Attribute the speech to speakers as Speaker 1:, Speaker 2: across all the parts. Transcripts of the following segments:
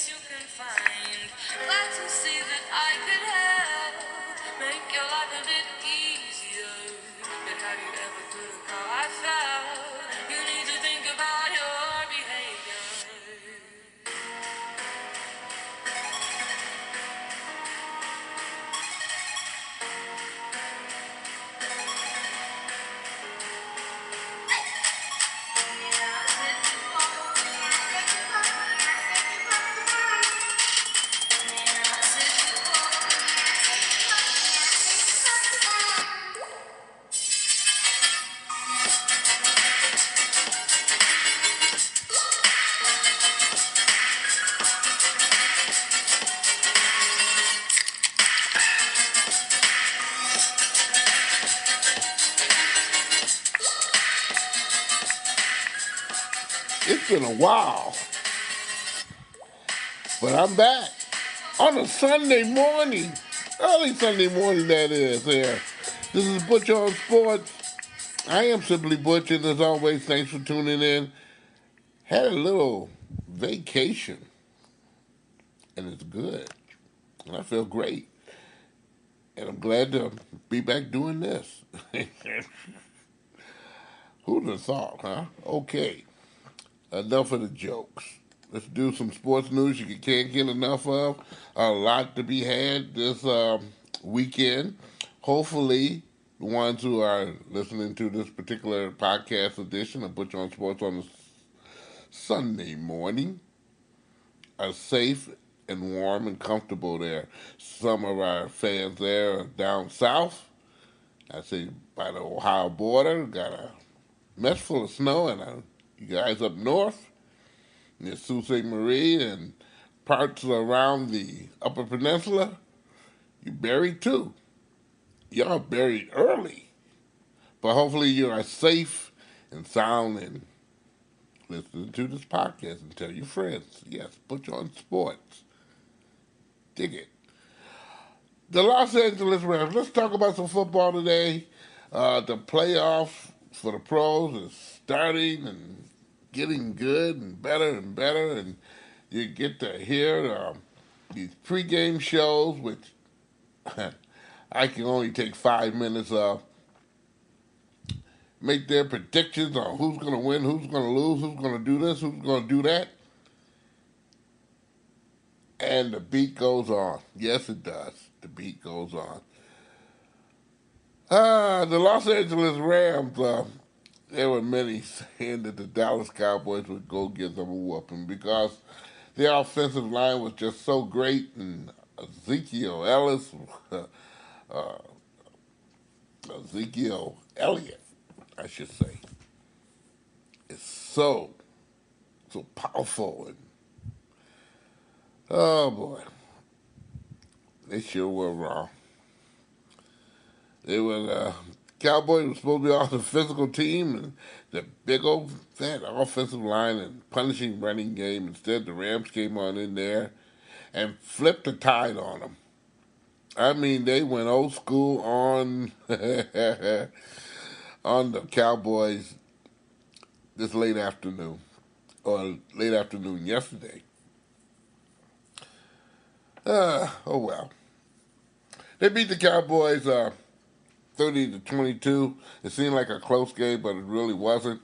Speaker 1: place you can find. Glad to see that I could help make your life a bit easier. But have you ever thought of how I felt? You need to think about your behavior.
Speaker 2: It's been a while, but I'm back on a Sunday morning, early Sunday morning that is. There, this is Butch On Sports. I am simply Butch, and as always, thanks for tuning in. Had a little vacation, and it's good, and I feel great, and I'm glad to be back doing this. Who'd have thought, huh? Okay, enough of the jokes. Let's do some sports news you can't get enough of. A lot to be had this weekend. Hopefully, the ones who are listening to this particular podcast edition of Butch on Sports on a Sunday morning are safe and warm and comfortable there. Some of our fans there are down south. I say by the Ohio border, got a mess full of snow, and you guys up north near Sault Ste. Marie and parts around the Upper Peninsula, you buried too. Y'all buried early. But hopefully you are safe and sound and listening to this podcast and tell your friends. Yes, Butch On Sports. Dig it. The Los Angeles Rams. Let's talk about some football today. The playoffs for the pros is starting and getting good and better, and you get to hear these pregame shows, which I can only take 5 minutes of, make their predictions on who's going to win, who's going to lose, who's going to do this, who's going to do that. And the beat goes on. Yes, it does. The beat goes on. The Los Angeles Rams, there were many saying that the Dallas Cowboys would go give them a whooping because their offensive line was just so great, and Ezekiel Ellis, uh, Ezekiel Elliott, I should say, is so powerful. And oh boy, they sure were wrong. They were Cowboys were supposed to be all the physical team and the big old fat offensive line and punishing running game. Instead, the Rams came on in there and flipped the tide on them. I mean, they went old school on on the Cowboys this late afternoon, or late afternoon yesterday. Oh well. They beat the Cowboys 30-22. It seemed like a close game, but it really wasn't.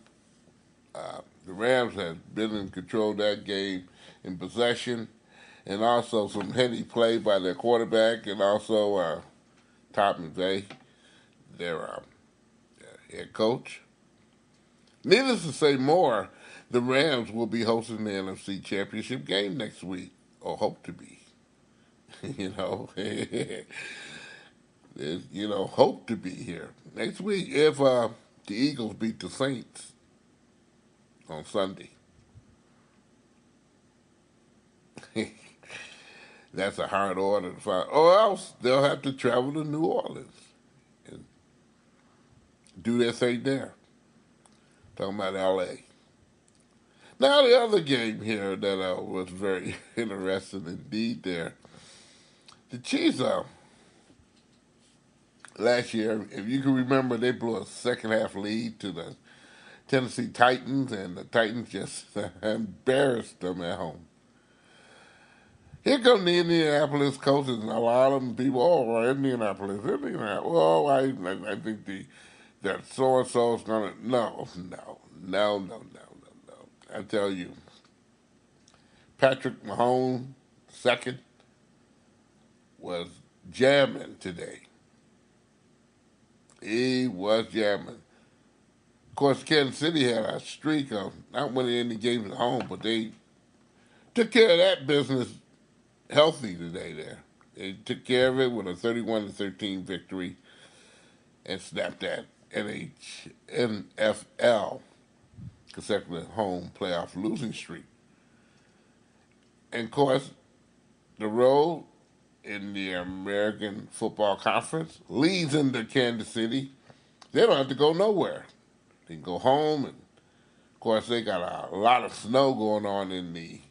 Speaker 2: The Rams had been in control of that game in possession, and also some heady play by their quarterback, and also Todd McVay, their head coach. Needless to say more, the Rams will be hosting the NFC Championship game next week, or hope to be. you know, hope to be here next week if the Eagles beat the Saints on Sunday. That's a hard order to find. Or else they'll have to travel to New Orleans and do their thing there. Talking about L.A. Now the other game here that was very interesting indeed there. The Chiefs, last year, if you can remember, they blew a second half lead to the Tennessee Titans, and the Titans just embarrassed them at home. Here come the Indianapolis coaches, and a lot of them people, oh, well, Indianapolis. Well, I think that so and so is gonna. No. I tell you, Patrick Mahomes, second, was jamming today. He was jamming. Of course, Kansas City had a streak of not winning any games at home, but they took care of that business healthy today. There, they took care of it with a 31-13 victory and snapped that NFL consecutive home playoff losing streak. And of course, the road in the American Football Conference leads into Kansas City. They don't have to go nowhere. They can go home, and of course, they got a lot of snow going on in the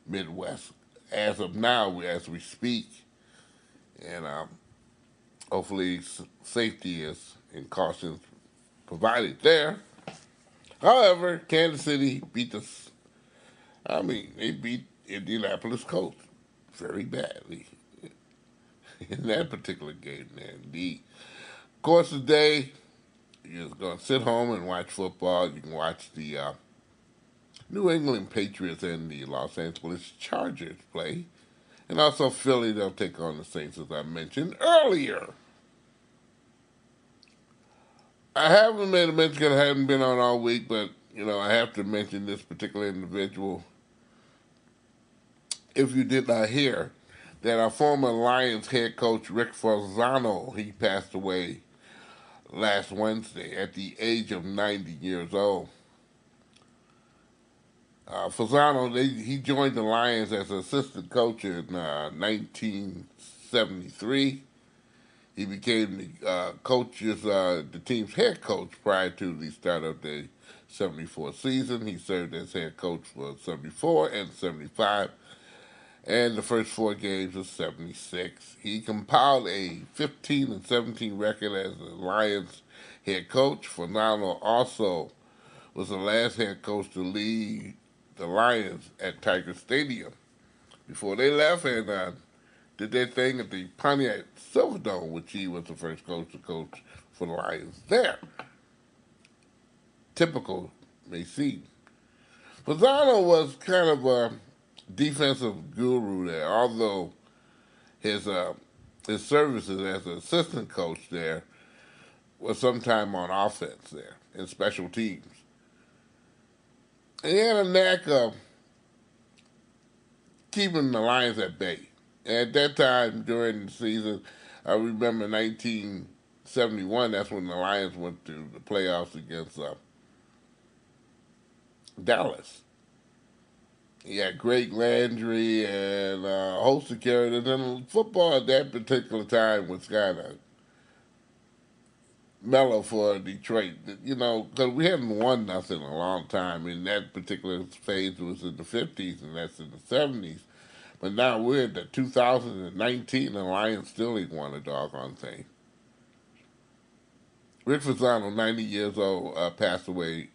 Speaker 2: Midwest as of now, as we speak, and hopefully safety is and cautions provided there. However, Kansas City beat they beat Indianapolis Colts very badly in that particular game there. Indeed. Of course, today, you're just going to sit home and watch football. You can watch the New England Patriots and the Los Angeles Chargers play. And also Philly, they'll take on the Saints, as I mentioned earlier. I haven't made a mention because I haven't been on all week, but, I have to mention this particular individual. If you did not hear, that our former Lions head coach, Rick Forzano, he passed away last Wednesday at the age of 90 years old. Forzano, he joined the Lions as assistant coach in 1973. He became the team's head coach prior to the start of the 74 season. He served as head coach for 74 and 75, and the first 4 games of 76. He compiled a 15-17 record as the Lions head coach. Forzano also was the last head coach to lead the Lions at Tiger Stadium before they left and did their thing at the Pontiac Silverdome, which he was the first coach to coach for the Lions there. Typical, may seem. Forzano was kind of a defensive guru there, although his services as an assistant coach there was sometime on offense there in special teams. And he had a knack of keeping the Lions at bay. And at that time during the season, I remember 1971, that's when the Lions went to the playoffs against Dallas. He had Greg Landry and a host of characters. And football at that particular time was kind of mellow for Detroit, because we hadn't won nothing in a long time. In that particular phase was in the 50s, and that's in the 70s. But now we're in the 2019, and the Lions still ain't won a doggone thing. Rick Forzano, 90 years old, passed away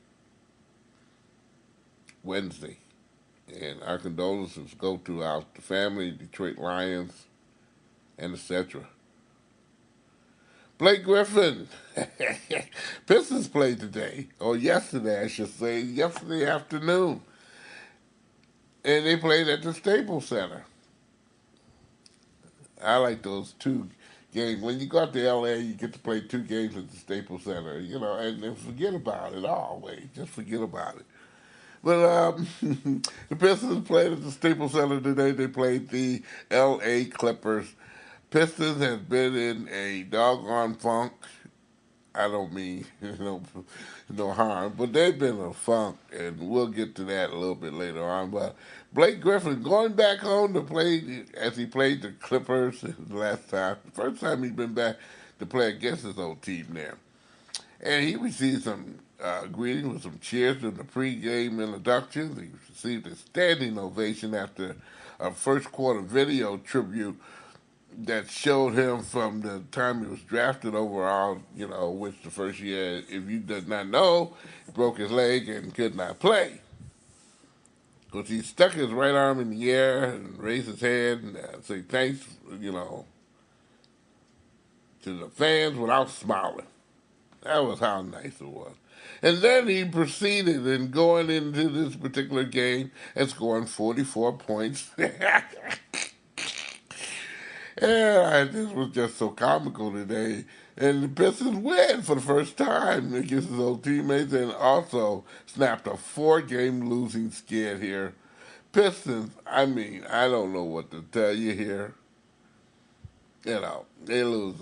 Speaker 2: Wednesday. And our condolences go to the family, Detroit Lions, and etc. Blake Griffin. Pistons played today, or yesterday, I should say, yesterday afternoon. And they played at the Staples Center. I like those 2 games. When you go out to L.A., you get to play 2 games at the Staples Center, and then forget about it always. Just forget about it. But the Pistons played at the Staples Center today. They played the L.A. Clippers. Pistons has been in a doggone funk. I don't mean no harm, but they've been in a funk, and we'll get to that a little bit later on. But Blake Griffin going back home to play as he played the Clippers the last time. The first time he's been back to play against his old team there. And he received some greetings with some cheers during the pregame introductions. He received a standing ovation after a first quarter video tribute that showed him from the time he was drafted overall, which the first year, if you did not know, he broke his leg and could not play. Of Because he stuck his right arm in the air and raised his head and said thanks, to the fans without smiling. That was how nice it was. And then he proceeded in going into this particular game and scoring 44 points. And this was just so comical today. And the Pistons win for the first time against his old teammates and also snapped a 4-game losing skid here. Pistons, I mean, I don't know what to tell you here. They lose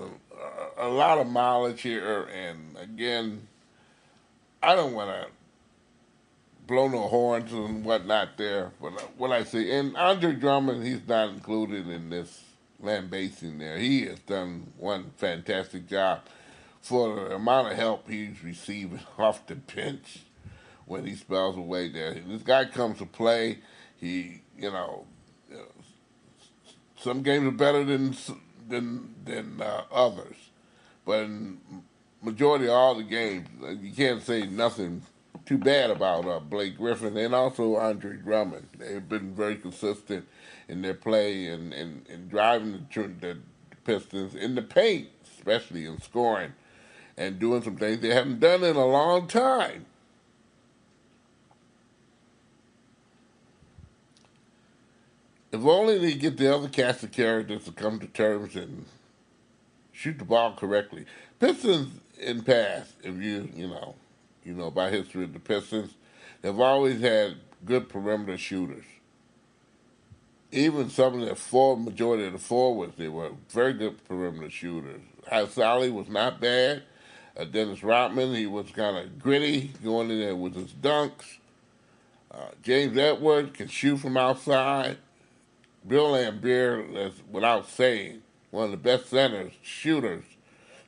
Speaker 2: a lot of mileage here. And again, I don't want to blow no horns and whatnot there. But what I say, and Andre Drummond, he's not included in this lambasting there. He has done one fantastic job for the amount of help he's receiving off the bench when he spells away there. This guy comes to play. He, some games are better than others, but in majority of all the games, you can't say nothing too bad about Blake Griffin and also Andre Drummond. They've been very consistent in their play and driving the Pistons in the paint, especially in scoring and doing some things they haven't done in a long time. If only they get the other cast of characters to come to terms and shoot the ball correctly. Pistons in past, if you know about history of the Pistons, they've always had good perimeter shooters. Even some of the majority of the forwards, they were very good perimeter shooters. Sally was not bad. Dennis Rodman, he was kind of gritty, going in there with his dunks. James Edwards can shoot from outside. Bill Laimbeer, that's without saying, one of the best shooters,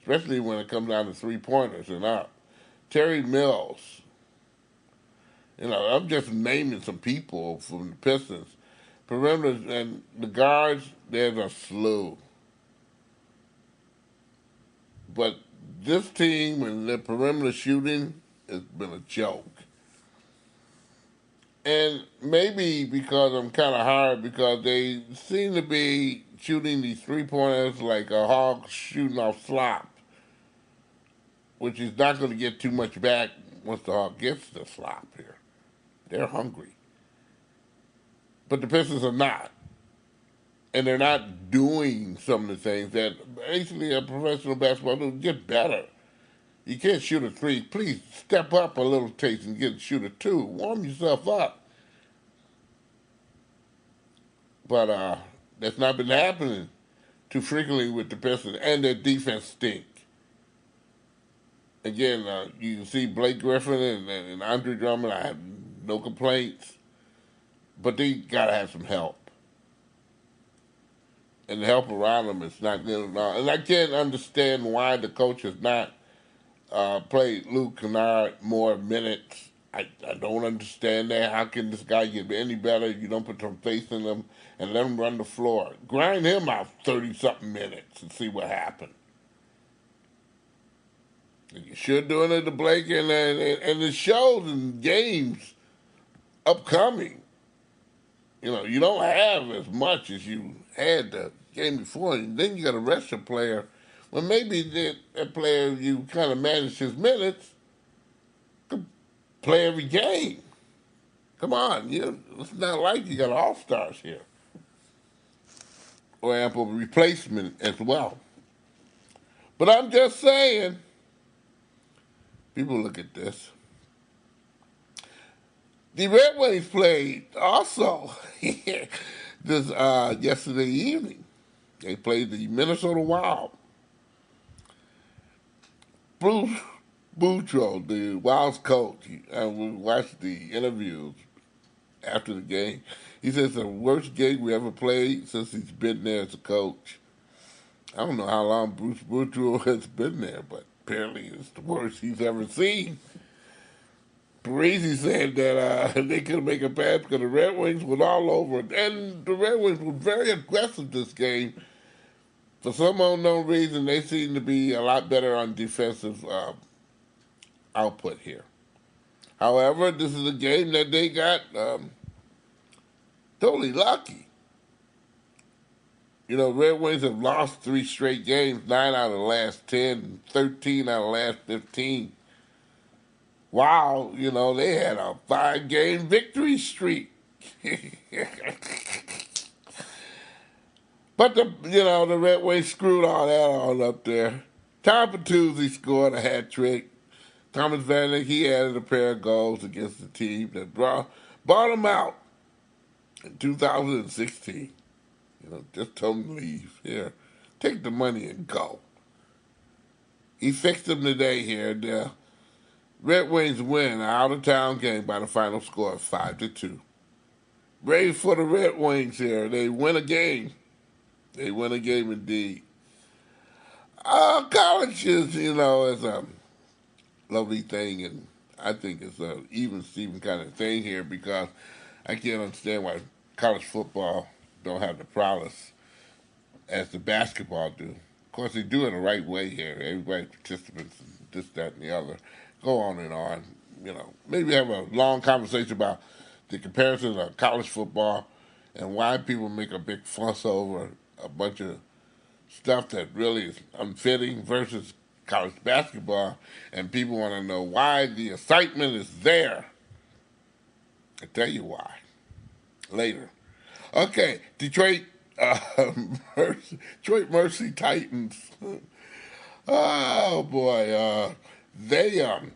Speaker 2: especially when it comes down to three-pointers and up. Terry Mills. I'm just naming some people from the Pistons. Perimeters and the guards, there's a slew. But this team and their perimeter shooting has been a joke. And maybe because I'm kind of hard, because they seem to be shooting these three-pointers like a hog shooting off slop, which is not going to get too much back once the hog gets the slop here. They're hungry. But the Pistons are not. And they're not doing some of the things that basically a professional basketball will get better. You can't shoot a three. Please step up a little taste and shoot a two. Warm yourself up. But that's not been happening too frequently with the Pistons, and their defense stink. Again, you can see Blake Griffin and Andre Drummond. I have no complaints, but they gotta have some help, and the help around them is not good enough. And I can't understand why the coach has not played Luke Kennard more minutes. I don't understand that. How can this guy get any better if you don't put some faith in him and let him run the floor? Grind him out 30-something minutes and see what happens. And you should do it to Blake, and it shows in games upcoming. You don't have as much as you had the game before, and then you got to rest your player. Well, maybe that player, you kind of manage his minutes, could play every game. Come on, it's not like you got all-stars here. Or ample replacement as well. But I'm just saying, people look at this. The Red Wings played also this yesterday evening. They played the Minnesota Wild. Bruce Boudreau, the Wild's coach, we watched the interviews after the game. He says it's the worst game we ever played since he's been there as a coach. I don't know how long Bruce Boudreau has been there, but apparently it's the worst he's ever seen. Parisi said that they couldn't make a pass because the Red Wings were all over it. And the Red Wings were very aggressive this game. For some unknown reason, they seem to be a lot better on defensive output here. However, this is a game that they got Totally lucky. You know, Red Wings have lost 3 straight games, 9 out of the last 10, 13 out of the last 15. Wow, you know, they had a 5-game victory streak. But the Red Wings screwed all that on up there. Tom Patuzzi scored a hat trick. Thomas Vanek, he added a pair of goals against the team that brought him out in 2016. Just told him to leave. Here, take the money and go. He fixed them today here. The Red Wings win an out-of-town game by the final score of 5-2. Brave for the Red Wings here. They win a game. They win a game indeed. College is a lovely thing, and I think it's a even Steven kind of thing here because I can't understand why college football don't have the prowess as the basketball do. Of course, they do it the right way here. Everybody, participants, and this, that, and the other. Go on and on. Maybe have a long conversation about the comparison of college football and why people make a big fuss over a bunch of stuff that really is unfitting versus college basketball, and people want to know why the excitement is there. I tell you why later. Okay, Detroit Mercy Titans. Oh boy, they have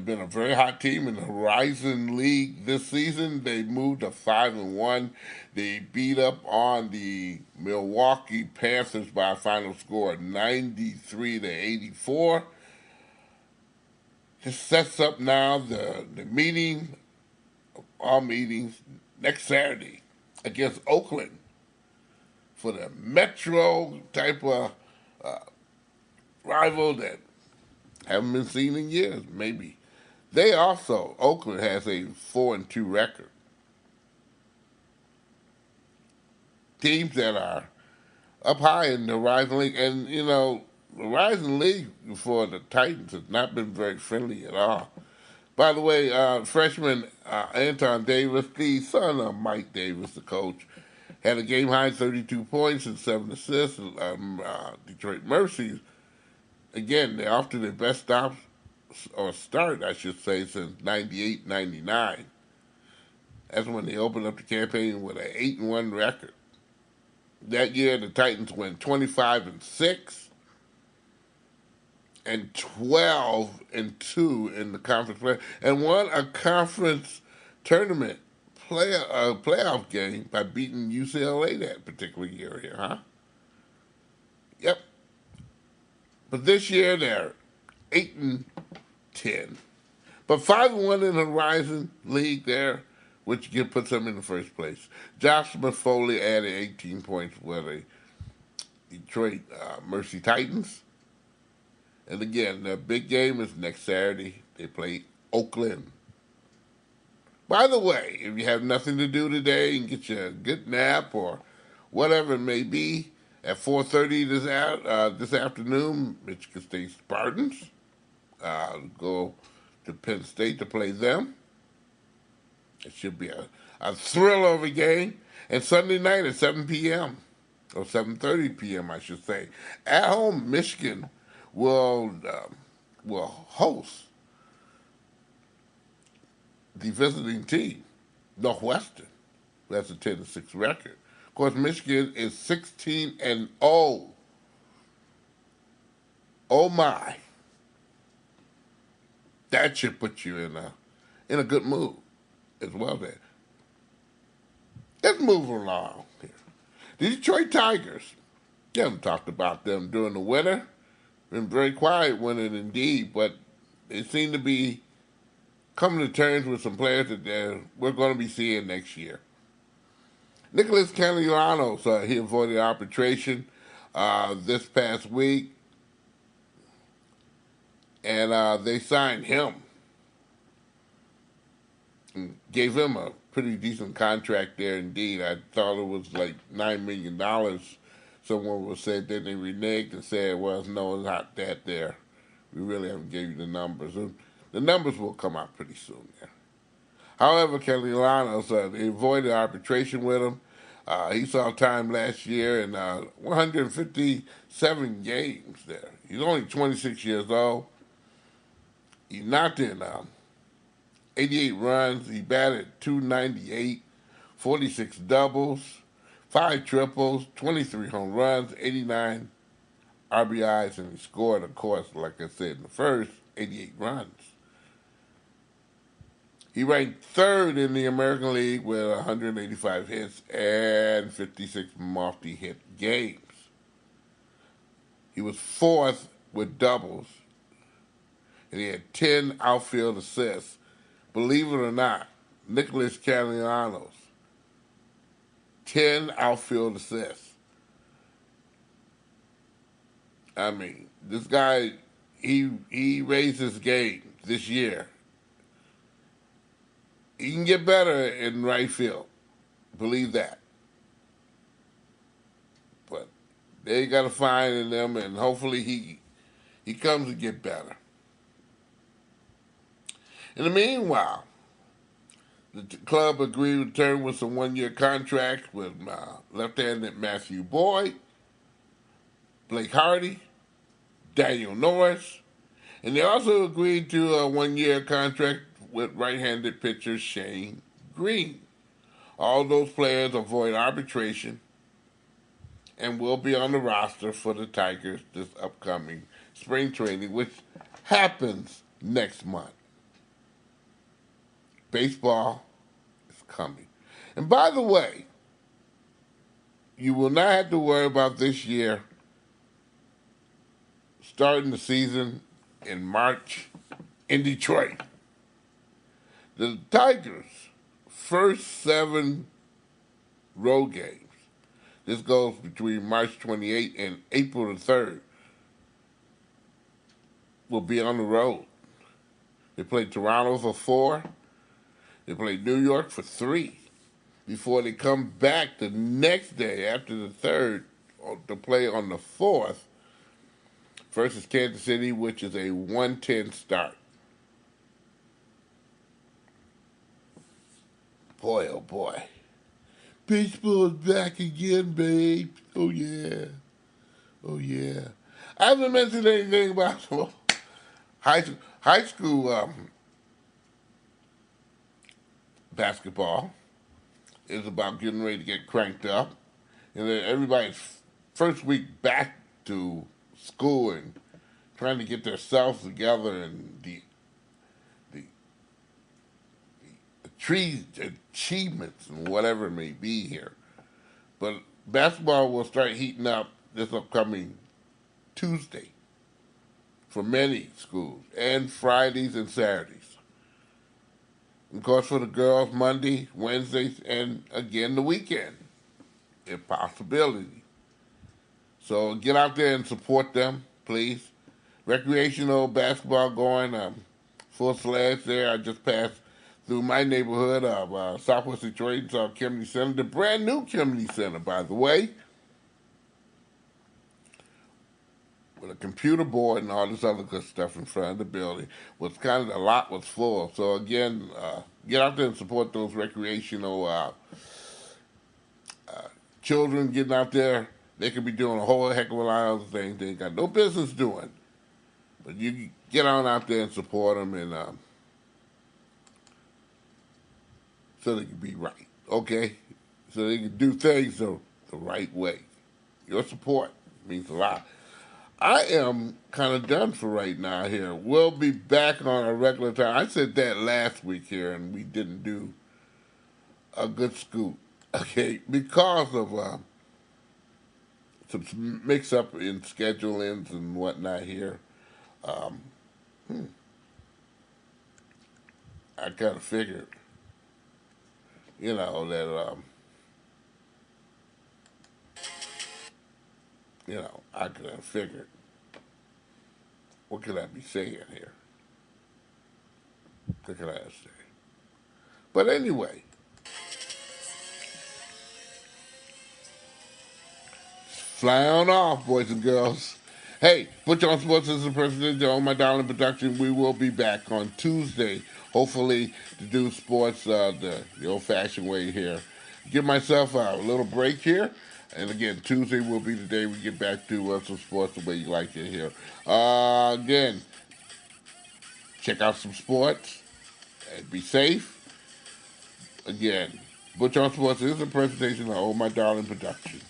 Speaker 2: been a very hot team in the Horizon League this season. They moved to 5-1. They beat up on the Milwaukee Panthers by a final score of 93-84. This sets up now the meeting, all meetings, next Saturday against Oakland for the Metro type of rival that haven't been seen in years, maybe. Oakland has a 4-2 record. Teams that are up high in the Horizon League, and the Horizon League for the Titans has not been very friendly at all. By the way, freshman Anton Davis, the son of Mike Davis, the coach, had a game-high 32 points and 7 assists. Detroit Mercy, again, they're off to their best start, I should say, since 98-99. That's when they opened up the campaign with an 8-1 record. That year, the Titans went 25-6 and 12-2 in the conference play, and won a conference tournament playoff game by beating UCLA that particular year here, huh? Yep. But this year they're 8-10, but 5-1 in the Horizon League there, which puts them in the first place. Josh Foley added 18 points for the Detroit Mercy Titans. And again, the big game is next Saturday. They play Oakland. By the way, if you have nothing to do today and get you a good nap or whatever it may be, at 4:30 this afternoon, Michigan State Spartans go to Penn State to play them. It should be a thrill of a game. And Sunday night at 7 p.m., or 7:30 p.m., I should say, at home, Michigan will host the visiting team, Northwestern, who has a 10-6 record. Of course, Michigan is 16-0. Oh my! That should put you in a good mood as well. There. Let's move along here. The Detroit Tigers. You haven't talked about them during the winter. Been very quiet winning indeed, but they seem to be coming to terms with some players that we're going to be seeing next year. Nicholas Castellanos, he avoided arbitration this past week, and they signed him and gave him a pretty decent contract there indeed. I thought it was like $9 million. Someone was said, then they reneged and said, well, no, it's not that there. We really haven't gave you the numbers. And the numbers will come out pretty soon there. However, Castellanos, they avoided arbitration with him. He saw time last year in 157 games there. He's only 26 years old. He knocked in 88 runs. He batted 298, 46 doubles, 5 triples, 23 home runs, 89 RBIs, and he scored, of course, like I said, in the first, 88 runs. He ranked third in the American League with 185 hits and 56 multi-hit games. He was fourth with doubles, and he had 10 outfield assists. Believe it or not, Nicholas Castellanos, 10 outfield assists. I mean, this guy, he raised his game this year. He can get better in right field. Believe that. But they got to find in them, and hopefully he comes to get better. In the meanwhile, the club agreed to return with some one-year contracts with left-handed Matthew Boyd, Blake Hardy, Daniel Norris, and they also agreed to a one-year contract with right-handed pitcher Shane Green. All those players avoid arbitration and will be on the roster for the Tigers this upcoming spring training, which happens next month. Baseball is coming. And by the way, you will not have to worry about this year starting the season in March in Detroit. The Tigers' first 7 road games, this goes between March 28th and April the 3rd, will be on the road. They play Toronto for 4. They play New York for 3 before they come back the next day after the 3rd to play on the 4th versus Kansas City, which is a 1:10 start. Boy, oh boy. Baseball is back again, babe. Oh, yeah. Oh, yeah. I haven't mentioned anything about high school basketball. Is about getting ready to get cranked up. And then everybody's first week back to school and trying to get themselves together and the achievements and whatever it may be here. But basketball will start heating up this upcoming Tuesday for many schools, and Fridays and Saturdays. Of course, for the girls, Monday, Wednesdays, and again the weekend, if possibility. So get out there and support them, please. Recreational basketball going full sledge there. I just passed through my neighborhood of Southwest Detroit and saw Kennedy Center, the brand new Kennedy Center, by the way, with a computer board and all this other good stuff in front of the building. Was kind of, the lot was full. So again, get out there and support those recreational children getting out there. They could be doing a whole heck of a lot of other things they ain't got no business doing. But you get on out there and support them, and so they can be right, okay? So they can do things the right way. Your support means a lot. I am kind of done for right now here. We'll be back on a regular time. I said that last week here, and we didn't do a good scoop, okay, because of some mix-up in schedulings and whatnot here. I kind of figured, that, I could have figured, what could I be saying here? What could I say? But anyway, fly on off, boys and girls. Hey, Butch On Sports is the president of My Darling Production. We will be back on Tuesday, hopefully, to do sports the old-fashioned way here. Give myself a little break here. And again, Tuesday will be the day we get back to some sports the way you like it here. Again, check out some sports and be safe. Again, Butch On Sports is a presentation of My Darling Productions.